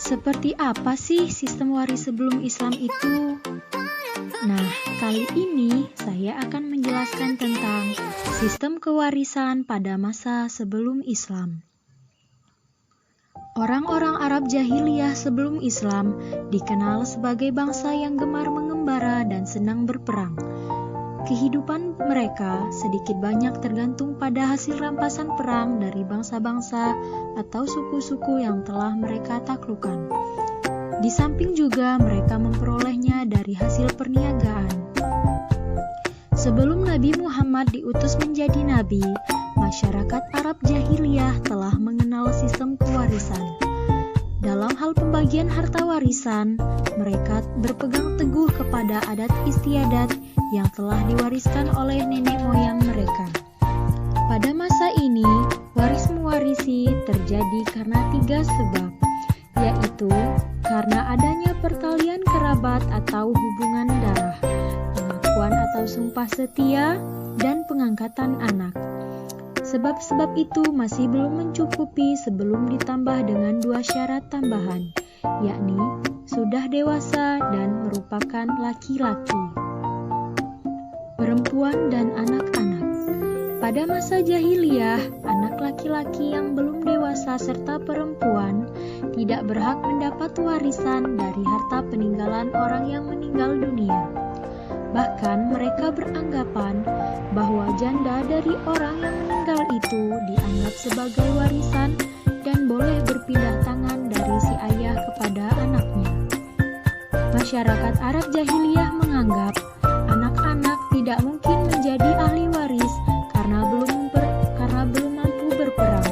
Seperti apa sih sistem waris sebelum Islam itu? Nah, kali ini saya akan menjelaskan tentang sistem kewarisan pada masa sebelum Islam. Orang-orang Arab jahiliyah sebelum Islam dikenal sebagai bangsa yang gemar mengembara dan senang berperang. Kehidupan mereka sedikit banyak tergantung pada hasil rampasan perang dari bangsa-bangsa atau suku-suku yang telah mereka taklukkan. Di samping juga mereka memperolehnya dari hasil perniagaan. Sebelum Nabi Muhammad diutus menjadi nabi, masyarakat Arab jahiliyah telah mengenal sistem kewarisan. Dalam hal pembagian harta warisan, mereka berpegang teguh kepada adat istiadat yang telah diwariskan oleh nenek moyang mereka. Pada masa ini, waris-mewarisi terjadi karena 3 sebab, yaitu karena adanya pertalian kerabat atau hubungan darah, pengakuan atau sumpah setia, dan pengangkatan anak. Sebab-sebab itu masih belum mencukupi sebelum ditambah dengan 2 syarat tambahan, yakni sudah dewasa dan merupakan laki-laki. Perempuan dan anak-anak. Pada masa jahiliyah, anak laki-laki yang belum dewasa serta perempuan tidak berhak mendapat warisan dari harta peninggalan orang yang meninggal dunia. Bahkan mereka beranggapan bahwa janda dari orang yang meninggal itu dianggap sebagai warisan dan boleh berpindah tangan dari si ayah kepada anaknya. Masyarakat Arab jahiliyah menganggap anak-anak tidak mungkin menjadi ahli waris karena belum mampu berperang,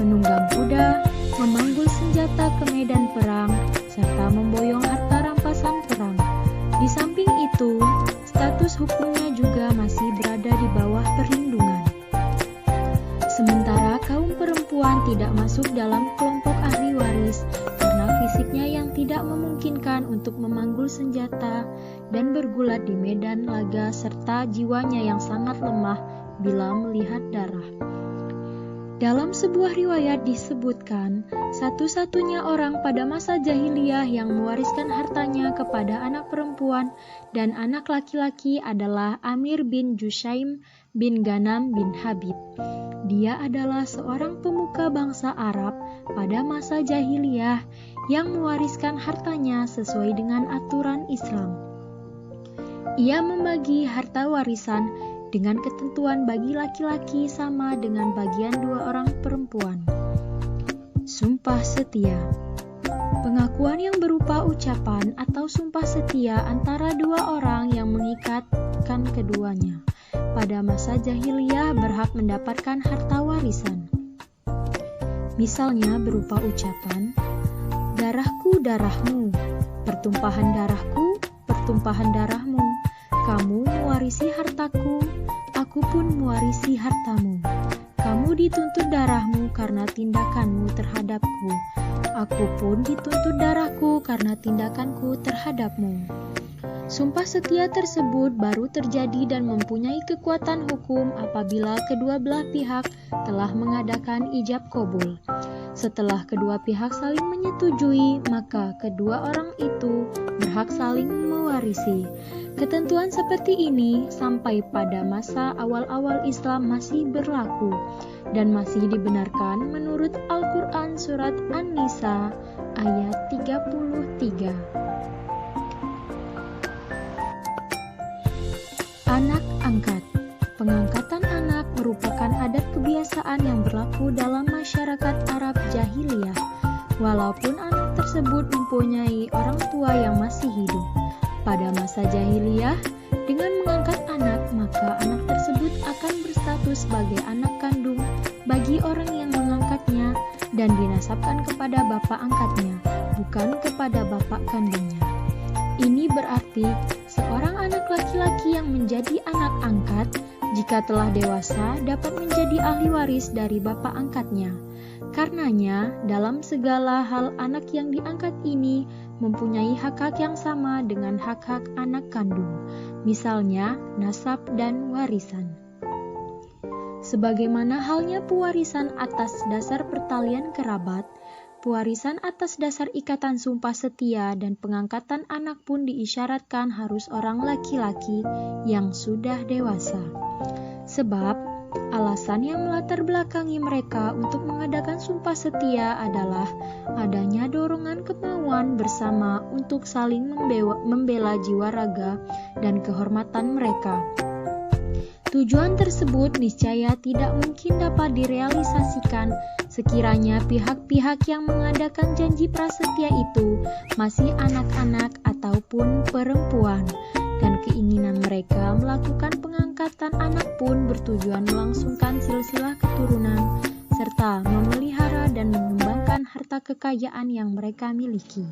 menunggang kuda, memanggul senjata ke medan perang, serta memboyong harta rampasan perang. Di samping itu, status hukumnya juga masih berada di bawah perlindungan. Sementara kaum perempuan tidak masuk dalam kelompok ahli waris karena fisiknya yang tidak memungkinkan untuk memanggul senjata dan bergulat di medan laga serta jiwanya yang sangat lemah bila melihat darah. Dalam sebuah riwayat disebutkan, satu-satunya orang pada masa jahiliyah yang mewariskan hartanya kepada anak perempuan dan anak laki-laki adalah Amir bin Jushaim bin Ganam bin Habib. Dia adalah seorang pemuka bangsa Arab pada masa jahiliyah yang mewariskan hartanya sesuai dengan aturan Islam. Ia membagi harta warisan dengan ketentuan bagi laki-laki sama dengan bagian 2 orang perempuan. Sumpah setia. Pengakuan yang berupa ucapan atau sumpah setia antara 2 orang yang mengikatkan keduanya pada masa jahiliyah berhak mendapatkan harta warisan. Misalnya berupa ucapan, darahku darahmu, pertumpahan darahku pertumpahan darahmu, kamu mewarisi hartaku, aku pun mewarisi hartamu. Kamu dituntut darahmu karena tindakanmu terhadapku, aku pun dituntut darahku karena tindakanku terhadapmu. Sumpah setia tersebut baru terjadi dan mempunyai kekuatan hukum apabila kedua belah pihak telah mengadakan ijab qabul. Setelah kedua pihak saling menyetujui, maka kedua orang itu berhak saling mewarisi. Ketentuan seperti ini sampai pada masa awal-awal Islam masih berlaku dan masih dibenarkan menurut Al-Quran Surat An-Nisa ayat 33. Anak angkat. Pengangkatan anak merupakan adat kebiasaan yang berlaku dalam masyarakat Arab jahiliyah, walaupun anak tersebut mempunyai orang tua yang masih hidup. Pada masa jahiliyah, dengan mengangkat anak, maka anak tersebut akan berstatus sebagai anak kandung bagi orang yang mengangkatnya dan dinasabkan kepada bapak angkatnya, bukan kepada bapak kandungnya. Ini berarti seorang anak laki-laki yang menjadi anak angkat, jika telah dewasa dapat menjadi ahli waris dari bapak angkatnya. Karenanya, dalam segala hal anak yang diangkat ini mempunyai hak-hak yang sama dengan hak-hak anak kandung, misalnya nasab dan warisan. Sebagaimana halnya pewarisan atas dasar pertalian kerabat, Pewarisan atas dasar ikatan sumpah setia dan pengangkatan anak pun diisyaratkan harus orang laki-laki yang sudah dewasa. Sebab alasan yang melatar belakangi mereka untuk mengadakan sumpah setia adalah adanya dorongan kemauan bersama untuk saling membela jiwa raga dan kehormatan mereka. Tujuan tersebut niscaya tidak mungkin dapat direalisasikan sekiranya pihak-pihak yang mengadakan janji prasetia itu masih anak-anak ataupun perempuan, dan keinginan mereka melakukan pengangkatan anak pun bertujuan melangsungkan silsilah keturunan serta memelihara dan mengembangkan harta kekayaan yang mereka miliki.